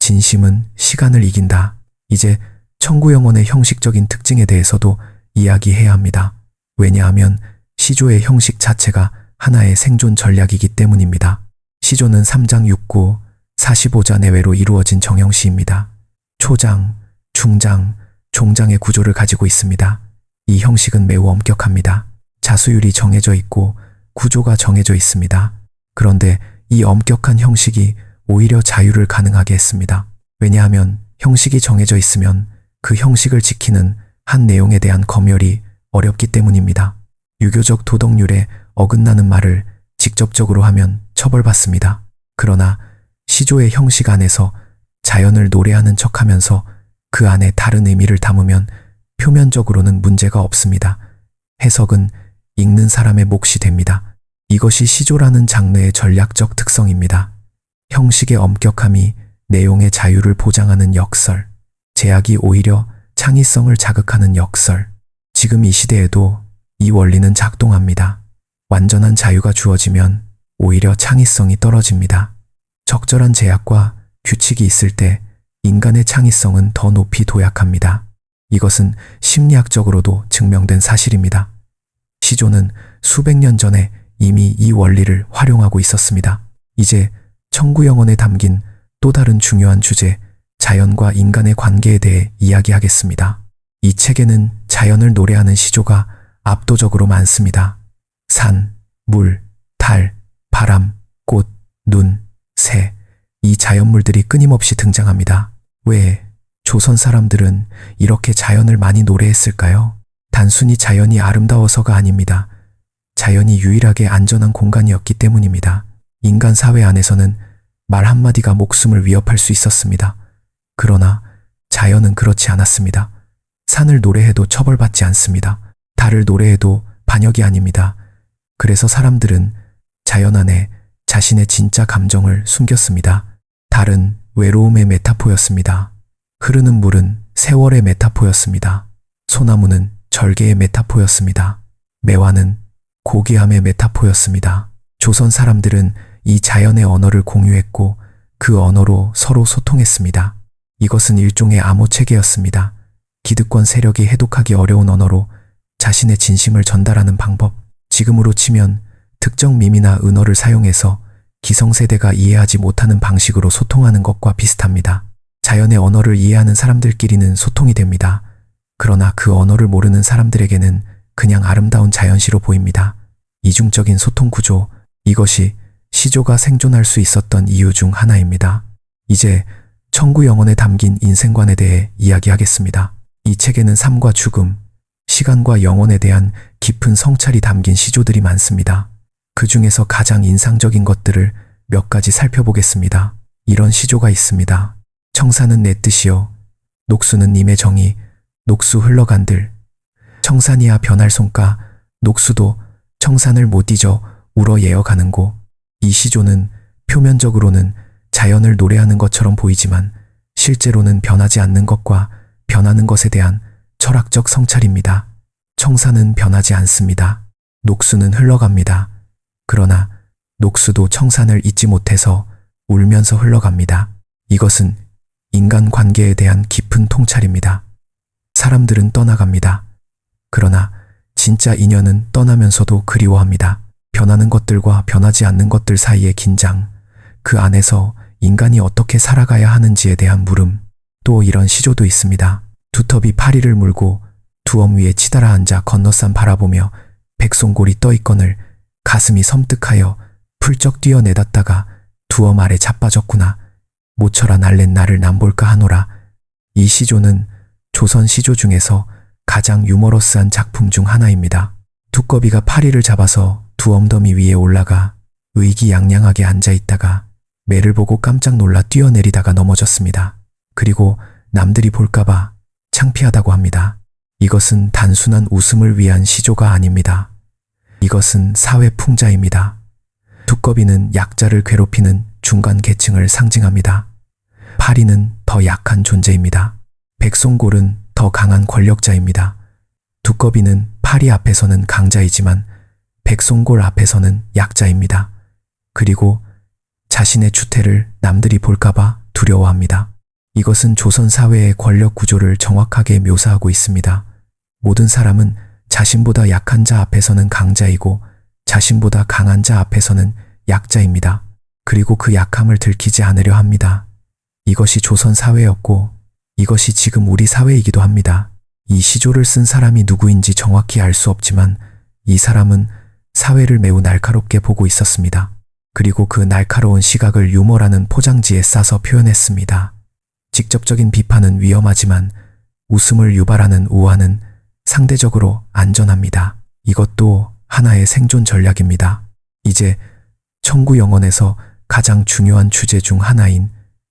진심은 시간을 이긴다. 이제 청구 영원의 형식적인 특징에 대해서도 이야기해야 합니다. 왜냐하면 시조의 형식 자체가 하나의 생존 전략이기 때문입니다. 시조는 3장 6구 45자 내외로 이루어진 정형시입니다. 초장, 중장, 종장의 구조를 가지고 있습니다. 이 형식은 매우 엄격합니다. 자수율이 정해져 있고 구조가 정해져 있습니다. 그런데 이 엄격한 형식이 오히려 자유를 가능하게 했습니다. 왜냐하면 형식이 정해져 있으면 그 형식을 지키는 한 내용에 대한 검열이 어렵기 때문입니다. 유교적 도덕률에 어긋나는 말을 직접적으로 하면 처벌받습니다. 그러나 시조의 형식 안에서 자연을 노래하는 척하면서 그 안에 다른 의미를 담으면 표면적으로는 문제가 없습니다. 해석은 읽는 사람의 몫이 됩니다. 이것이 시조라는 장르의 전략적 특성입니다. 형식의 엄격함이 내용의 자유를 보장하는 역설, 제약이 오히려 창의성을 자극하는 역설. 지금 이 시대에도 이 원리는 작동합니다. 완전한 자유가 주어지면 오히려 창의성이 떨어집니다. 적절한 제약과 규칙이 있을 때 인간의 창의성은 더 높이 도약합니다. 이것은 심리학적으로도 증명된 사실입니다. 시조는 수백 년 전에 이미 이 원리를 활용하고 있었습니다. 이제 청구 영원에 담긴 또 다른 중요한 주제, 자연과 인간의 관계에 대해 이야기하겠습니다. 이 책에는 자연을 노래하는 시조가 압도적으로 많습니다. 산, 물, 달, 바람, 꽃, 눈, 새, 이 자연물들이 끊임없이 등장합니다. 왜 조선 사람들은 이렇게 자연을 많이 노래했을까요? 단순히 자연이 아름다워서가 아닙니다. 자연이 유일하게 안전한 공간이었기 때문입니다. 인간 사회 안에서는 말 한마디가 목숨을 위협할 수 있었습니다. 그러나 자연은 그렇지 않았습니다. 산을 노래해도 처벌받지 않습니다. 달을 노래해도 반역이 아닙니다. 그래서 사람들은 자연 안에 자신의 진짜 감정을 숨겼습니다. 달은 외로움의 메타포였습니다. 흐르는 물은 세월의 메타포였습니다. 소나무는 절개의 메타포였습니다. 매화는 고귀함의 메타포였습니다. 조선 사람들은 이 자연의 언어를 공유했고 그 언어로 서로 소통했습니다. 이것은 일종의 암호 체계였습니다. 기득권 세력이 해독하기 어려운 언어로 자신의 진심을 전달하는 방법. 지금으로 치면 특정 밈이나 은어를 사용해서 기성세대가 이해하지 못하는 방식으로 소통하는 것과 비슷합니다. 자연의 언어를 이해하는 사람들끼리는 소통이 됩니다. 그러나 그 언어를 모르는 사람들에게는 그냥 아름다운 자연시로 보입니다. 이중적인 소통 구조, 이것이 시조가 생존할 수 있었던 이유 중 하나입니다. 이제 청구 영원에 담긴 인생관에 대해 이야기하겠습니다. 이 책에는 삶과 죽음, 시간과 영혼에 대한 깊은 성찰이 담긴 시조들이 많습니다. 그 중에서 가장 인상적인 것들을 몇 가지 살펴보겠습니다. 이런 시조가 있습니다. 청산은 내 뜻이요, 녹수는 님의 정의, 녹수 흘러간들. 청산이야 변할 손가, 녹수도 청산을 못 잊어 울어 예어가는고. 이 시조는 표면적으로는 자연을 노래하는 것처럼 보이지만 실제로는 변하지 않는 것과 변하는 것에 대한 철학적 성찰입니다. 청산은 변하지 않습니다. 녹수는 흘러갑니다. 그러나 녹수도 청산을 잊지 못해서 울면서 흘러갑니다. 이것은 인간관계에 대한 깊은 통찰입니다. 사람들은 떠나갑니다. 그러나 진짜 인연은 떠나면서도 그리워합니다. 변하는 것들과 변하지 않는 것들 사이의 긴장, 그 안에서 인간이 어떻게 살아가야 하는지에 대한 물음. 또 이런 시조도 있습니다. 두텁이 파리를 물고 두엄 위에 치달아 앉아 건너산 바라보며 백송골이 떠있거늘 가슴이 섬뜩하여 풀쩍 뛰어내렸다가 두엄 아래 자빠졌구나. 모처럼 날랜 나를 남볼까 하노라. 이 시조는 조선 시조 중에서 가장 유머러스한 작품 중 하나입니다. 두꺼비가 파리를 잡아서 두엄더미 위에 올라가 의기양양하게 앉아있다가 매를 보고 깜짝 놀라 뛰어내리다가 넘어졌습니다. 그리고 남들이 볼까봐 창피하다고 합니다. 이것은 단순한 웃음을 위한 시조가 아닙니다. 이것은 사회 풍자입니다. 두꺼비는 약자를 괴롭히는 중간 계층을 상징합니다. 파리는 더 약한 존재입니다. 백송골은 더 강한 권력자입니다. 두꺼비는 파리 앞에서는 강자이지만 백송골 앞에서는 약자입니다. 그리고 자신의 추태를 남들이 볼까봐 두려워합니다. 이것은 조선 사회의 권력 구조를 정확하게 묘사하고 있습니다. 모든 사람은 자신보다 약한 자 앞에서는 강자이고 자신보다 강한 자 앞에서는 약자입니다. 그리고 그 약함을 들키지 않으려 합니다. 이것이 조선 사회였고 이것이 지금 우리 사회이기도 합니다. 이 시조를 쓴 사람이 누구인지 정확히 알 수 없지만 이 사람은 사회를 매우 날카롭게 보고 있었습니다. 그리고 그 날카로운 시각을 유머라는 포장지에 싸서 표현했습니다. 직접적인 비판은 위험하지만 웃음을 유발하는 우화는 상대적으로 안전합니다. 이것도 하나의 생존 전략입니다. 이제 청구영언에서 가장 중요한 주제 중 하나인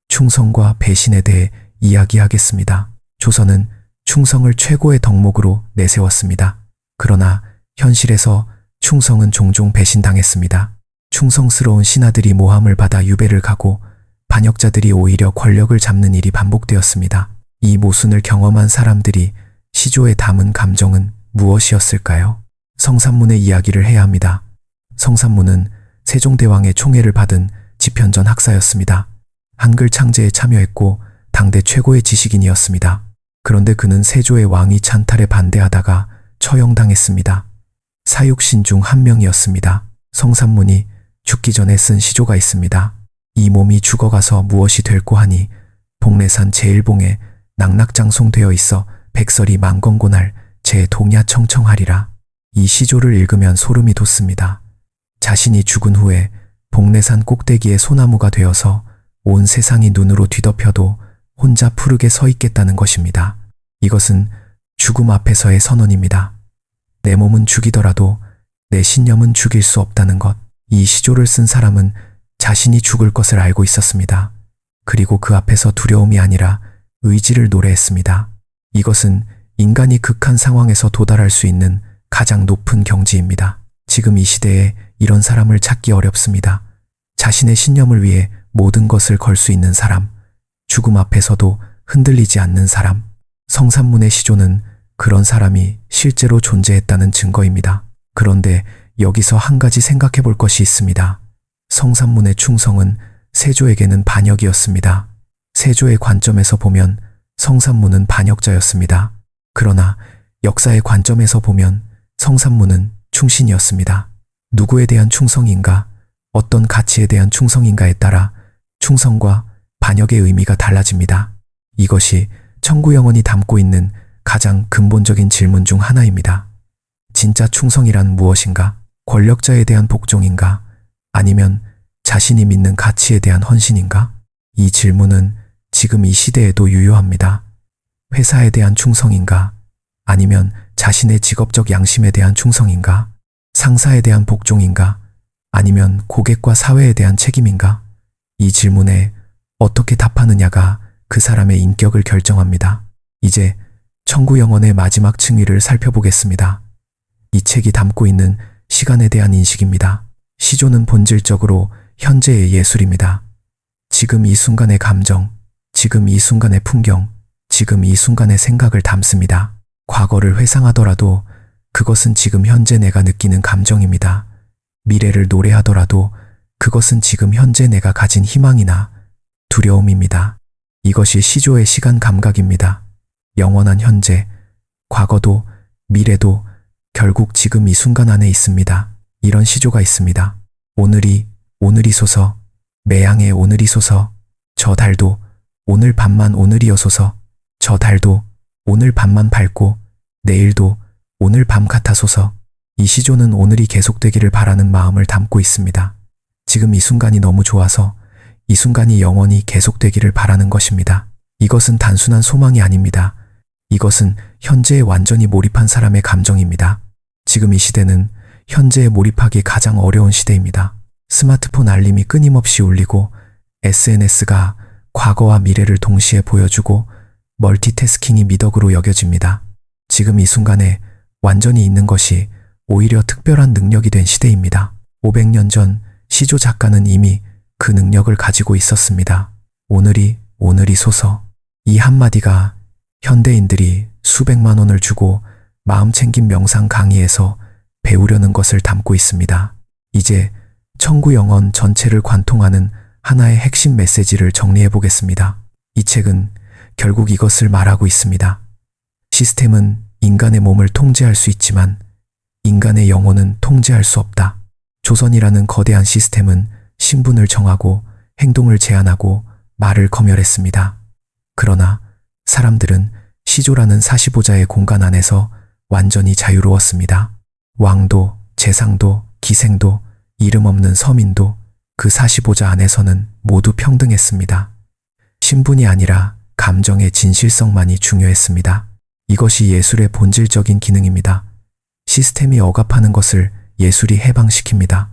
충성과 배신에 대해 이야기하겠습니다. 조선은 충성을 최고의 덕목으로 내세웠습니다. 그러나 현실에서 충성은 종종 배신당했습니다. 충성스러운 신하들이 모함을 받아 유배를 가고 반역자들이 오히려 권력을 잡는 일이 반복되었습니다. 이 모순을 경험한 사람들이 시조에 담은 감정은 무엇이었을까요? 성산문의 이야기를 해야 합니다. 성산문은 세종대왕의 총애를 받은 집현전 학사였습니다. 한글 창제에 참여했고 당대 최고의 지식인이었습니다. 그런데 그는 세조의 왕위 찬탈에 반대하다가 처형당했습니다. 사육신 중 한 명이었습니다. 성산문이 죽기 전에 쓴 시조가 있습니다. 이 몸이 죽어가서 무엇이 될꼬 하니 복례산 제1봉에 낙낙장송되어 있어 백설이 만건고날 제 동야 청청하리라. 이 시조를 읽으면 소름이 돋습니다. 자신이 죽은 후에 복례산 꼭대기에 소나무가 되어서 온 세상이 눈으로 뒤덮여도 혼자 푸르게 서 있겠다는 것입니다. 이것은 죽음 앞에서의 선언입니다. 내 몸은 죽이더라도 내 신념은 죽일 수 없다는 것. 이 시조를 쓴 사람은 자신이 죽을 것을 알고 있었습니다. 그리고 그 앞에서 두려움이 아니라 의지를 노래했습니다. 이것은 인간이 극한 상황에서 도달할 수 있는 가장 높은 경지입니다. 지금 이 시대에 이런 사람을 찾기 어렵습니다. 자신의 신념을 위해 모든 것을 걸 수 있는 사람, 죽음 앞에서도 흔들리지 않는 사람. 성산문의 시조는 그런 사람이 실제로 존재했다는 증거입니다. 그런데 여기서 한 가지 생각해 볼 것이 있습니다. 성산문의 충성은 세조에게는 반역이었습니다. 세조의 관점에서 보면 성산문은 반역자였습니다. 그러나 역사의 관점에서 보면 성산문은 충신이었습니다. 누구에 대한 충성인가, 어떤 가치에 대한 충성인가에 따라 충성과 반역의 의미가 달라집니다. 이것이 청구영언이 담고 있는 가장 근본적인 질문 중 하나입니다. 진짜 충성이란 무엇인가? 권력자에 대한 복종인가? 아니면 자신이 믿는 가치에 대한 헌신인가? 이 질문은 지금 이 시대에도 유효합니다. 회사에 대한 충성인가? 아니면 자신의 직업적 양심에 대한 충성인가? 상사에 대한 복종인가? 아니면 고객과 사회에 대한 책임인가? 이 질문에 어떻게 답하느냐가 그 사람의 인격을 결정합니다. 이제 청구영언의 마지막 층위를 살펴보겠습니다. 이 책이 담고 있는 시간에 대한 인식입니다. 시조는 본질적으로 현재의 예술입니다. 지금 이 순간의 감정, 지금 이 순간의 풍경, 지금 이 순간의 생각을 담습니다. 과거를 회상하더라도 그것은 지금 현재 내가 느끼는 감정입니다. 미래를 노래하더라도 그것은 지금 현재 내가 가진 희망이나 두려움입니다. 이것이 시조의 시간 감각입니다. 영원한 현재, 과거도 미래도 결국 지금 이 순간 안에 있습니다. 이런 시조가 있습니다. 오늘이소서, 매양의 오늘이소서, 저 달도 오늘 밤만 오늘이어소서, 저 달도 오늘 밤만 밝고 내일도 오늘 밤 같아소서. 이 시조는 오늘이 계속되기를 바라는 마음을 담고 있습니다. 지금 이 순간이 너무 좋아서 이 순간이 영원히 계속되기를 바라는 것입니다. 이것은 단순한 소망이 아닙니다. 이것은 현재에 완전히 몰입한 사람의 감정입니다. 지금 이 시대는 현재에 몰입하기 가장 어려운 시대입니다. 스마트폰 알림이 끊임없이 울리고 SNS가 과거와 미래를 동시에 보여주고 멀티태스킹이 미덕으로 여겨집니다. 지금 이 순간에 완전히 있는 것이 오히려 특별한 능력이 된 시대입니다. 500년 전 시조 작가는 이미 그 능력을 가지고 있었습니다. 오늘이 소서. 이 한마디가 현대인들이 수백만 원을 주고 마음 챙김 명상 강의에서 배우려는 것을 담고 있습니다. 이제 천구 영혼 전체를 관통하는 하나의 핵심 메시지를 정리해 보겠습니다. 이 책은 결국 이것을 말하고 있습니다. 시스템은 인간의 몸을 통제할 수 있지만 인간의 영혼은 통제할 수 없다. 조선이라는 거대한 시스템은 신분을 정하고 행동을 제한하고 말을 검열했습니다. 그러나 사람들은 시조라는 사시보자의 공간 안에서 완전히 자유로웠습니다. 왕도, 재상도, 기생도, 이름 없는 서민도 그 사시보자 안에서는 모두 평등했습니다. 신분이 아니라 감정의 진실성만이 중요했습니다. 이것이 예술의 본질적인 기능입니다. 시스템이 억압하는 것을 예술이 해방시킵니다.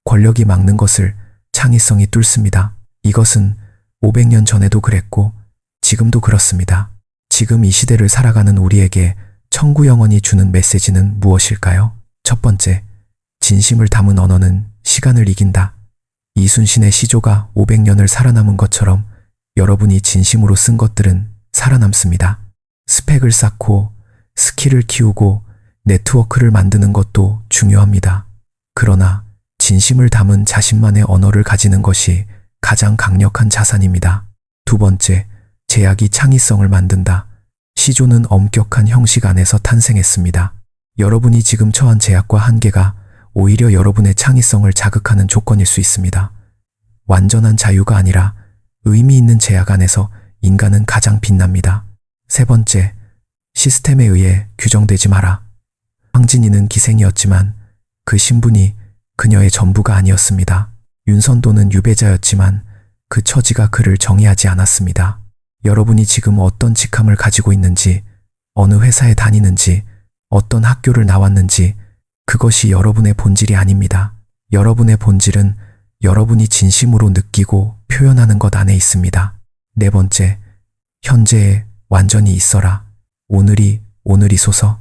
권력이 막는 것을 창의성이 뚫습니다. 이것은 500년 전에도 그랬고 지금도 그렇습니다. 지금 이 시대를 살아가는 우리에게 천구 영혼이 주는 메시지는 무엇일까요? 첫 번째, 진심을 담은 언어는 시간을 이긴다. 이순신의 시조가 500년을 살아남은 것처럼 여러분이 진심으로 쓴 것들은 살아남습니다. 스펙을 쌓고 스킬을 키우고 네트워크를 만드는 것도 중요합니다. 그러나 진심을 담은 자신만의 언어를 가지는 것이 가장 강력한 자산입니다. 두 번째, 제약이 창의성을 만든다. 시조는 엄격한 형식 안에서 탄생했습니다. 여러분이 지금 처한 제약과 한계가 오히려 여러분의 창의성을 자극하는 조건일 수 있습니다. 완전한 자유가 아니라 의미 있는 제약 안에서 인간은 가장 빛납니다. 세 번째, 시스템에 의해 규정되지 마라. 황진이는 기생이었지만 그 신분이 그녀의 전부가 아니었습니다. 윤선도는 유배자였지만 그 처지가 그를 정의하지 않았습니다. 여러분이 지금 어떤 직함을 가지고 있는지, 어느 회사에 다니는지, 어떤 학교를 나왔는지 그것이 여러분의 본질이 아닙니다. 여러분의 본질은 여러분이 진심으로 느끼고 표현하는 것 안에 있습니다. 네 번째, 현재에 완전히 있어라. 오늘이 소서.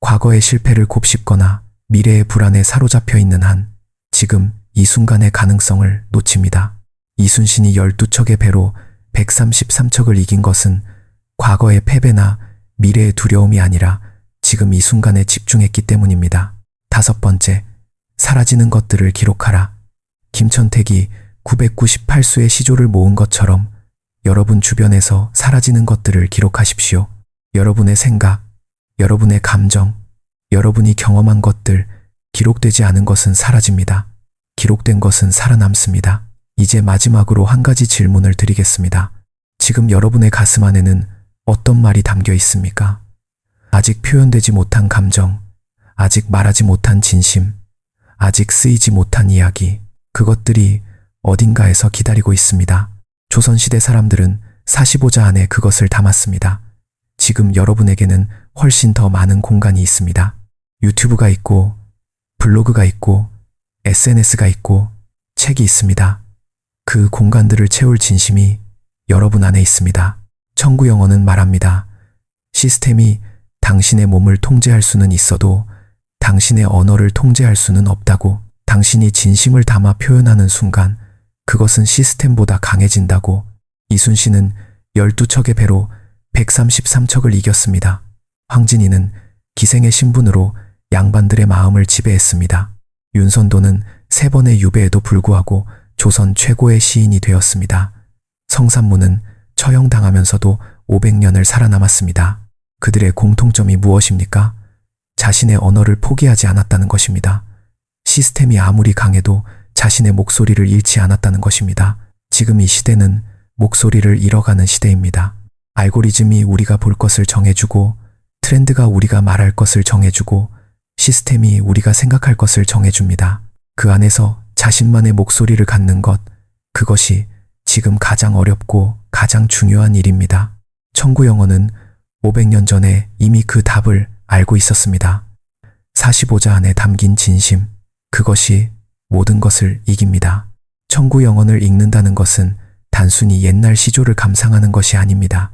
과거의 실패를 곱씹거나 미래의 불안에 사로잡혀 있는 한 지금 이 순간의 가능성을 놓칩니다. 이순신이 12척의 배로 133척을 이긴 것은 과거의 패배나 미래의 두려움이 아니라 지금 이 순간에 집중했기 때문입니다. 다섯 번째, 사라지는 것들을 기록하라. 김천택이 998수의 시조를 모은 것처럼 여러분 주변에서 사라지는 것들을 기록하십시오. 여러분의 생각, 여러분의 감정, 여러분이 경험한 것들, 기록되지 않은 것은 사라집니다. 기록된 것은 살아남습니다. 이제 마지막으로 한 가지 질문을 드리겠습니다. 지금 여러분의 가슴 안에는 어떤 말이 담겨 있습니까? 아직 표현되지 못한 감정, 아직 말하지 못한 진심, 아직 쓰이지 못한 이야기, 그것들이 어딘가에서 기다리고 있습니다. 조선시대 사람들은 사시보자 안에 그것을 담았습니다. 지금 여러분에게는 훨씬 더 많은 공간이 있습니다. 유튜브가 있고, 블로그가 있고, SNS가 있고, 책이 있습니다. 그 공간들을 채울 진심이 여러분 안에 있습니다. 천구 영혼은 말합니다. 시스템이 당신의 몸을 통제할 수는 있어도 당신의 언어를 통제할 수는 없다고. 당신이 진심을 담아 표현하는 순간 그것은 시스템보다 강해진다고. 이순신은 12척의 배로 133척을 이겼습니다. 황진이는 기생의 신분으로 양반들의 마음을 지배했습니다. 윤선도는 3번의 유배에도 불구하고 조선 최고의 시인이 되었습니다. 성산문은 처형당하면서도 500년을 살아남았습니다. 그들의 공통점이 무엇입니까? 자신의 언어를 포기하지 않았다는 것입니다. 시스템이 아무리 강해도 자신의 목소리를 잃지 않았다는 것입니다. 지금 이 시대는 목소리를 잃어가는 시대입니다. 알고리즘이 우리가 볼 것을 정해주고, 트렌드가 우리가 말할 것을 정해주고, 시스템이 우리가 생각할 것을 정해줍니다. 그 안에서 자신만의 목소리를 갖는 것, 그것이 지금 가장 어렵고 가장 중요한 일입니다. 천구 영어는 500년 전에 이미 그 답을 알고 있었습니다. 45자 안에 담긴 진심, 그것이 모든 것을 이깁니다. 천구 영언을 읽는다는 것은 단순히 옛날 시조를 감상하는 것이 아닙니다.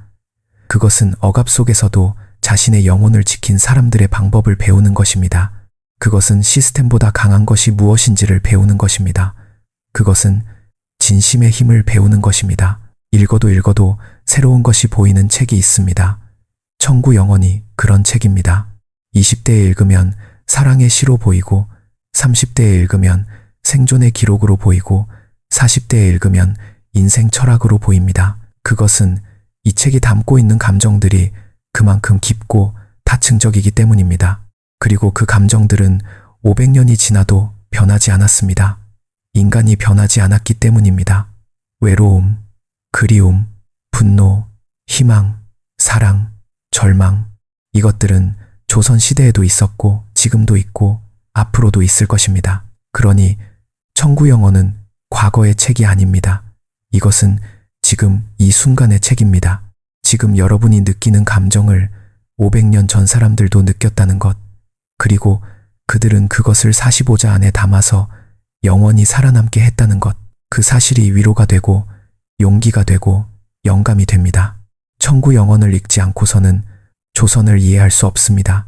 그것은 억압 속에서도 자신의 영혼을 지킨 사람들의 방법을 배우는 것입니다. 그것은 시스템보다 강한 것이 무엇인지를 배우는 것입니다. 그것은 진심의 힘을 배우는 것입니다. 읽어도 읽어도 새로운 것이 보이는 책이 있습니다. 천구 영언이 그런 책입니다. 20대에 읽으면 사랑의 시로 보이고, 30대에 읽으면 생존의 기록으로 보이고, 40대에 읽으면 인생 철학으로 보입니다. 그것은 이 책이 담고 있는 감정들이 그만큼 깊고 다층적이기 때문입니다. 그리고 그 감정들은 500년이 지나도 변하지 않았습니다. 인간이 변하지 않았기 때문입니다. 외로움, 그리움, 분노, 희망, 사랑, 절망, 이것들은 조선시대에도 있었고 지금도 있고 앞으로도 있을 것입니다. 그러니 천구 영언은 과거의 책이 아닙니다. 이것은 지금 이 순간의 책입니다. 지금 여러분이 느끼는 감정을 500년 전 사람들도 느꼈다는 것, 그리고 그들은 그것을 45자 안에 담아서 영원히 살아남게 했다는 것, 그 사실이 위로가 되고 용기가 되고 영감이 됩니다. 천구 영언을 읽지 않고서는 조선을 이해할 수 없습니다.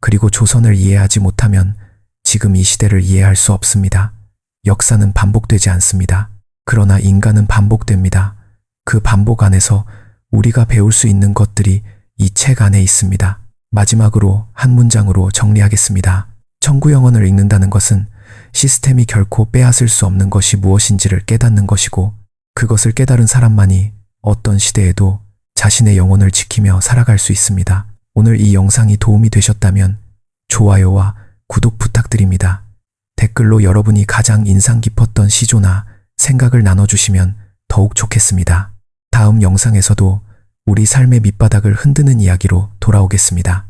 그리고 조선을 이해하지 못하면 지금 이 시대를 이해할 수 없습니다. 역사는 반복되지 않습니다. 그러나 인간은 반복됩니다. 그 반복 안에서 우리가 배울 수 있는 것들이 이 책 안에 있습니다. 마지막으로 한 문장으로 정리하겠습니다. 천구 영언을 읽는다는 것은 시스템이 결코 빼앗을 수 없는 것이 무엇인지를 깨닫는 것이고, 그것을 깨달은 사람만이 어떤 시대에도 자신의 영혼을 지키며 살아갈 수 있습니다. 오늘 이 영상이 도움이 되셨다면 좋아요와 구독 부탁드립니다. 댓글로 여러분이 가장 인상 깊었던 시조나 생각을 나눠주시면 더욱 좋겠습니다. 다음 영상에서도 우리 삶의 밑바닥을 흔드는 이야기로 돌아오겠습니다.